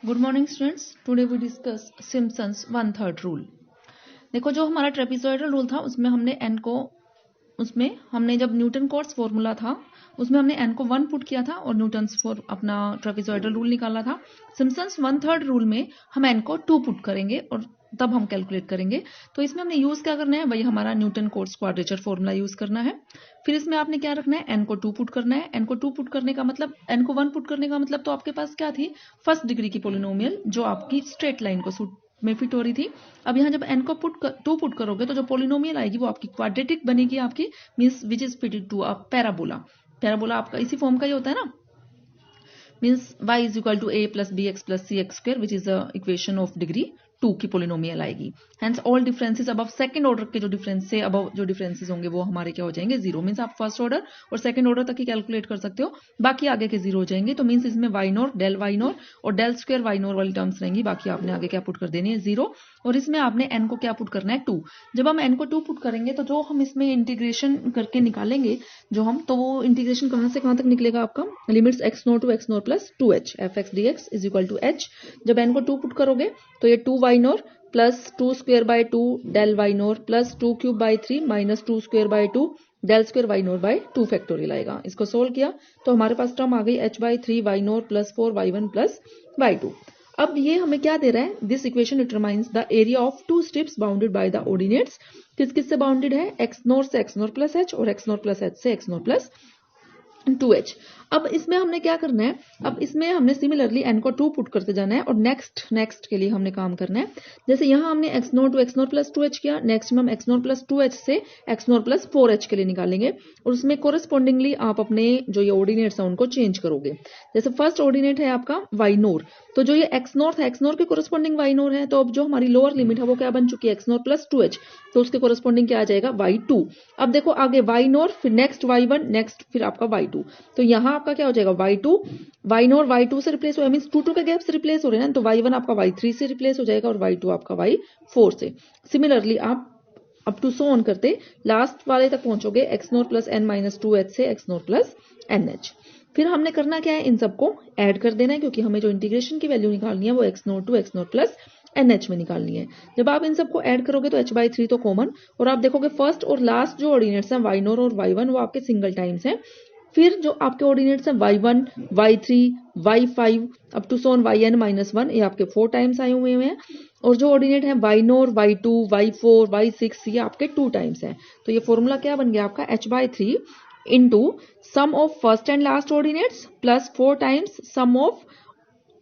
Good morning students, today we discuss Simpson's 1/3 rule. देखो, जो हमारा ट्रेपेजॉइडल रूल था उसमें हमने जब न्यूटन कोट्स फॉर्मूला था उसमें हमने n को 1 पुट किया था और न्यूटन्स फॉर अपना ट्रेपेजॉइडल रूल निकाला था। सिम्पसन्स 1/3 रूल में हम n को 2 पुट करेंगे और तब हम कैलकुलेट करेंगे। तो इसमें हमने यूज क्या करना है, वही हमारा Newton Cotes quadrature formula use करना है। फिर इसमें आपने क्या रखना है, n को 2 पुट करना है। n को 2 पुट करने का मतलब, n को 1 पुट करने का मतलब तो आपके पास क्या थी, फर्स्ट डिग्री की पोलिनोमियल जो आपकी स्ट्रेट लाइन को सूट में फिट हो रही थी। अब यहाँ जब n को 2 पुट करोगे तो जो पोलिनोमियल आएगी वो आपकी क्वाड्रेटिक बनेगी, आपकी means which is fitted to a parabola. Parabola आपका इसी फॉर्म का ही होता है ना, means y is equal to a plus b x plus c x square which is the equation of degree 2 की पोलिनोमियल आएगी। Hence all differences above second order के जो डिफरेंस से अबव जो डिफरेंसेस होंगे वो हमारे क्या हो जाएंगे, जीरो। मीन्स आप फर्स्ट ऑर्डर और सेकंड ऑर्डर तक ही कैलकुलेट कर सकते हो, बाकी आगे के जीरो हो जाएंगे। तो मीन्स इसमें y nought, del y nought और डेल स्क्वायर वाई नॉर वाली टर्म्स रहेंगी, बाकी आपने आगे क्या पुट कर देनी है, जीरो। और इसमें आपने n को क्या पुट करना है, 2। जब हम n को 2 पुट करेंगे तो जो हम इसमें इंटीग्रेशन करके निकालेंगे तो वो इंटीग्रेशन कहां से कहां तक निकलेगा आपका, limits x nought to x nought plus 2h f x d x is equal to h। जब n को 2 पुट करोगे तो ये 2 y nought plus 2 square by 2 del y nought plus 2 cube by 3 minus 2 square by 2 del square y nought by 2 factorial आएगा। इसको solve किया तो हमारे पास टर्म आ गई h by 3 y nought plus 4 y 1 plus y 2। अब ये हमें क्या दे रहा है, this equation determines the area of two strips bounded by the ordinates. किस किस से बाउंडेड है, एक्स नॉर से एक्स नॉर प्लस एच और एक्स नॉर प्लस एच से एक्स नॉर प्लस 2h। अब इसमें हमने क्या करना है, अब इसमें हमने सिमिलरली n को 2 पुट करते जाना है और नेक्स्ट के लिए हमने काम करना है। जैसे यहाँ हमने x nought to x nought plus 2h किया, नेक्स्ट में हम x नॉर प्लस 2h से x नॉर प्लस 4h के लिए निकालेंगे और उसमें कोरस्पॉन्डिंगली आप अपने जो ये ऑर्डिनेट्स हैं उनको चेंज करोगे। जैसे फर्स्ट ऑर्डिनेट है आपका y नॉर, तो जो ये x नॉर था, x नॉर के कोरस्पॉन्डिंग y नॉर है, तो अब जो हमारी लोअर लिमिट है वो क्या बन चुकी है, x नॉर प्लस 2h, तो उसके कोरस्पॉन्डिंग क्या आ जाएगा, y2। अब देखो आगे y नॉर, फिर नेक्स्ट y1, नेक्स्ट फिर आपका y2, तो यहाँ आपका क्या हो जाएगा, y2 y नॉर y2 से रिप्लेस हो, मींस 2 के गैप से रिप्लेस हो रहे हैं ना, तो y1 आपका y3 से रिप्लेस हो जाएगा और y2 आपका y4 से। सिमिलरली आप अप टू सो ऑन करते लास्ट वाले तक पहुंचोगे, x nought plus n minus 2h से x नॉर प्लस nh। फिर हमने करना क्या है, इन सबको ऐड कर देना है, क्योंकि हमें जो इंटीग्रेशन की वैल्यू निकालनी है वो x nought to x nought plus NH में निकालनी है। जब आप इन सबको ऐड करोगे तो h बाई 3 तो कॉमन, और आप देखोगे फर्स्ट और लास्ट जो ऑर्डिनेट्स हैं y नॉर और y1 वो आपके सिंगल टाइम्स हैं। फिर जो आपके ऑर्डिनेट्स हैं y1, y3, y5 up to सोन yn माइनस 1, ये आपके 4 टाइम्स आए हुए हैं। और जो ऑर्डिनेट है y nor, y2, y4, y6 ये आपके 2 टाइम्स हैं। तो ये फॉर्मूला क्या बन गया आपका, h by 3 into sum of first and last ordinates plus 4 times sum of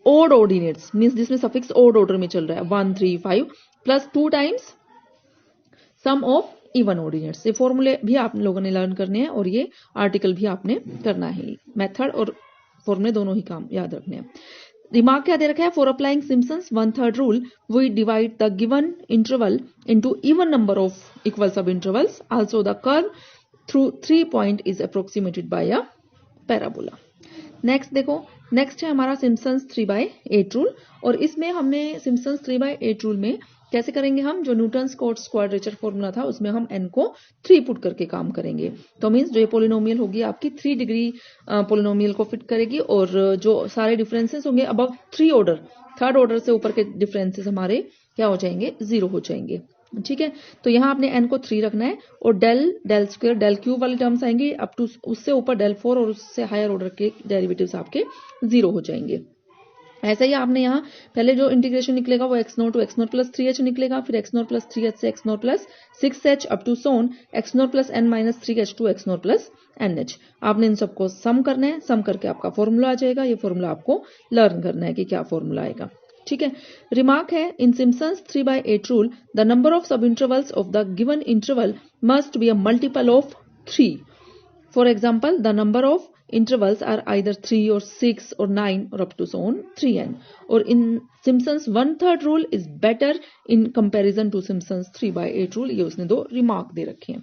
odd ordinates, means जिसमें सफिक्स ओड ऑर्डर में चल रहा है 1, 3, 5 plus 2 times sum of even ordinates. ये फॉर्मूले भी आप लोगों ने लर्न करने हैं और ये आर्टिकल भी आपने करना है। मेथड और फॉर्मूले दोनों ही काम याद रखने हैं। रिमार्क क्या दे रखा है, for applying Simpson's 1/3 rule we divide the given interval into even number of equal subintervals, also the curve through 3 point is approximated by a parabola. Next देखो, नेक्स्ट है हमारा सिम्पसन्स 3/8 रूल, और इसमें हमने सिम्पसन्स 3/8 रूल में कैसे करेंगे, हम जो न्यूटन्स कोट्स क्वाड्रेचर फॉर्मूला था उसमें हम n को 3 पुट करके काम करेंगे। तो मीन्स जो ये पोलिनोमियल होगी आपकी 3 डिग्री पोलिनोमियल को फिट करेगी, और जो सारे डिफरेंसेस होंगे अबव 3 ऑर्डर, थर्ड ऑर्डर से ऊपर के डिफरेंसेस हमारे क्या हो जाएंगे, जीरो हो जाएंगे। ठीक है, तो यहाँ आपने n को 3 रखना है और डेल स्क्वायर डेल क्यूब वाली टर्म्स आएंगे अप टू उससे ऊपर डेल 4 और उससे हायर ऑर्डर के डेरिवेटिव्स आपके जीरो हो जाएंगे। ऐसा ही आपने यहाँ पहले जो इंटीग्रेशन निकलेगा वो x nought to x nought plus 3h निकलेगा, फिर x नॉट प्लस 3h से x nought plus 6h up to सोन x nought plus n minus 3h to x nought plus nh। आपने इन सबको सम करना है, सम करके आपका फॉर्मूला आ जाएगा। ये फॉर्मूला आपको लर्न करना है कि क्या फॉर्मूला आएगा। ठीक है, रिमार्क है, in Simpson's 3/8 rule the number of sub intervals of the given interval must be a multiple of 3। For example the number of intervals are either 3 or 6 or 9 or up to so on 3n, or in Simpsons 1/3 rule is better in comparison to Simpsons 3/8 rule। ये उसने दो remark दे रखे हैं।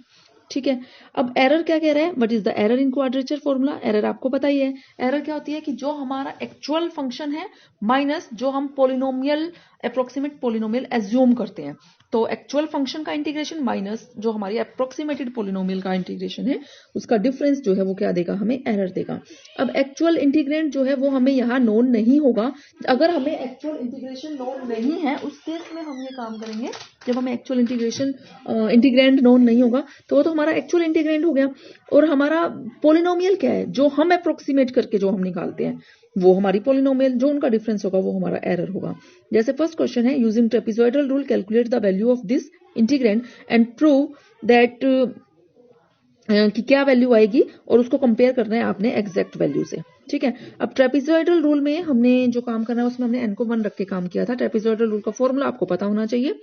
ठीक है। अब error क्या कह रहा है, what is the error in quadrature formula. Error आपको पता ही है, एरर क्या होती है कि जो हमारा एक्चुअल फंक्शन है माइनस जो हम पोलिनोमियल अप्रोक्सीमेट पोलिनोमियल एज्यूम करते हैं। तो एक्चुअल फंक्शन का इंटीग्रेशन माइनस जो हमारी अप्रोक्सीमेटेड पोलिनोमियल का इंटीग्रेशन है, उसका डिफरेंस जो है वो क्या देगा, हमें एरर देगा। अब एक्चुअल इंटीग्रेंड जो है वो हमें यहाँ नोन नहीं होगा। अगर हमें एक्चुअल इंटीग्रेशन नोन नहीं है उस केस में हम ये काम करेंगे, जब हमें एक्चुअल इंटीग्रेंड नोन नहीं होगा तो वो तो हमारा एक्चुअल इंटीग्रेंड हो गया। और हमारा पोलिनोमियल क्या है, जो हम अप्रोक्सीमेट करके जो हम निकालते हैं वो हमारी पोलिनोमियल, जो उनका डिफरेंस होगा वो हमारा एरर होगा। जैसे फर्स्ट क्वेश्चन है, using trapezoidal rule calculate the value of this integrand and prove that कि क्या वैल्यू आएगी, और उसको कंपेयर करना है आपने एग्जैक्ट वैल्यू से। ठीक है। अब ट्रेपेजॉइडल रूल में हमने जो काम करना है उसमें हमने n को 1 रख के काम किया था। ट्रेपेजॉइडल रूल का फॉर्मूला आपको पता होना चाहिए।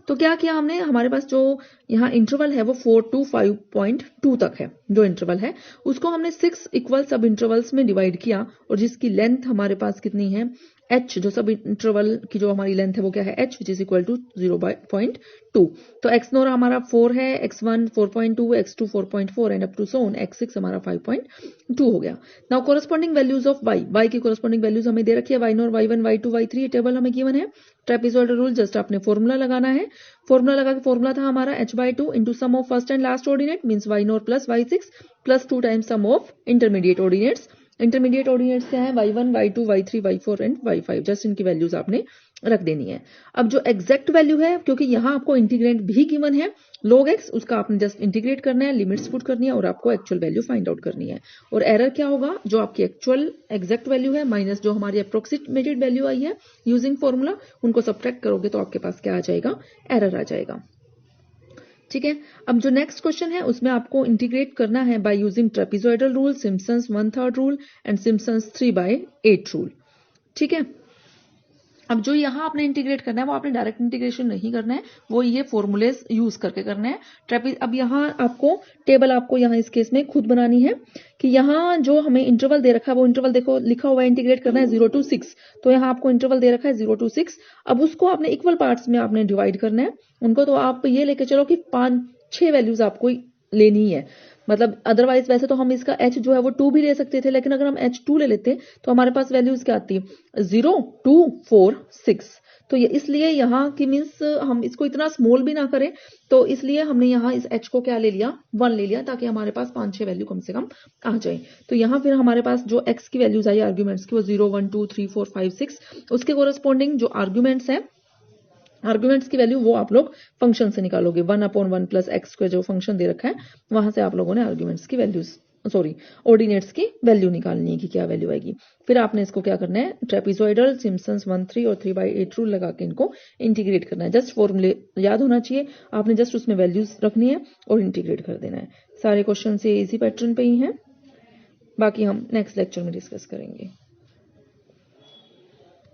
तो क्या किया हमने, हमारे पास जो यहाँ इंटरवल है वो 4 to 5.2 तक है। जो इंटरवल है उसको हमने 6 इक्वल सब इंटरवल्स में डिवाइड किया, और जिसकी लेंथ हमारे पास कितनी है, h, जो सब इंटरवल की जो हमारी लेंथ है वो क्या है, h, which is equal to 0.2। तो x नोरा हमारा 4 है, x1 4.2, x2 4.4 and up to so on x6 हमारा 5.2 हो गया। Now corresponding values of y की कोरस्पॉन्डिंग वैल्यूज हमें दे रखी है, y nought, y1, y2, y3 table हमें गिवन है। ट्रेपेजॉइडल रूल जस्ट आपने फॉर्मूला लगाना है। फॉर्मूला लगा के फॉर्मूला था हमारा h/2 into sum of first and last ordinate means y nought plus y6 plus 2 times sum of intermediate ordinates. Intermediate ordinates क्या है, y1, y2, y3, y4 and y5। Just इनकी values आपने रख देनी है। अब जो एग्जैक्ट वैल्यू है, क्योंकि यहाँ आपको इंटीग्रेंट भी गिवन है log x, उसका आपने जस्ट इंटीग्रेट करना है, लिमिट्स पुट करनी है और आपको एक्चुअल वैल्यू फाइंड आउट करनी है। और एरर क्या होगा, जो आपकी एक्चुअल एग्जैक्ट वैल्यू है माइनस जो हमारी अप्रोक्सीमेटेड वैल्यू आई है यूजिंग फॉर्मूला, उनको सब्ट्रैक्ट करोगे तो आपके पास क्या आ जाएगा, एरर आ जाएगा। ठीक है। अब जो नेक्स्ट क्वेश्चन है उसमें आपको इंटीग्रेट करना है by using trapezoidal rule, Simpson's 1/3 rule and Simpson's 3/8 rule. ठीक है। अब जो यहाँ आपने इंटीग्रेट करना है वो आपने डायरेक्ट इंटीग्रेशन नहीं करना है, वो ये फॉर्मूलेज यूज करके करना है। अब यहाँ आपको टेबल आपको यहाँ इस केस में खुद बनानी है कि यहाँ जो हमें इंटरवल दे रखा है वो इंटरवल देखो लिखा हुआ है, इंटीग्रेट करना है 0 to 6। तो यहाँ आपको इंटरवल दे रखा है 0 to 6। अब उसको आपने इक्वल पार्ट्स में आपने डिवाइड करना है उनको। तो आप ये लेके चलो कि 5-6 वैल्यूज आपको लेनी है। मतलब अदरवाइज वैसे तो हम इसका h जो है वो 2 भी ले सकते थे, लेकिन अगर हम h2 ले लेते तो हमारे पास वैल्यूज क्या आती है, 0, 2, 4, 6। तो ये इसलिए यहाँ की मीन्स हम इसको इतना स्मॉल भी ना करें, तो इसलिए हमने यहाँ इस h को क्या ले लिया, 1 ले लिया, ताकि हमारे पास 5-6 वैल्यू कम से कम आ जाए। तो यहाँ फिर हमारे पास जो x की वैल्यूज आई आर्ग्यूमेंट्स की वो 0, 1, 2, 3, 4, 5, 6, उसके कोरस्पॉन्डिंग जो आर्ग्यूमेंट्स है, आर्ग्यूमेंट्स की वैल्यू वो आप लोग फंक्शन से निकालोगे। 1/1 प्लस एक्स का जो फंक्शन दे रखा है वहां से आप लोगों ने आर्ग्यूमेंट्स की वैल्यूज ऑर्डिनेट्स की वैल्यू निकालनी है कि क्या वैल्यू आएगी। फिर आपने इसको क्या करना है, ट्रेपेजॉइडल, सिम्पसन्स 1, 3 और 3/8 रूल लगा के इनको इंटीग्रेट करना है। जस्ट फॉर्मूले याद होना चाहिए, आपने जस्ट उसमें वैल्यूज रखनी है और इंटीग्रेट कर देना है। सारे क्वेश्चन से इसी पैटर्न पे ही हैं, बाकी हम नेक्स्ट लेक्चर में डिस्कस करेंगे।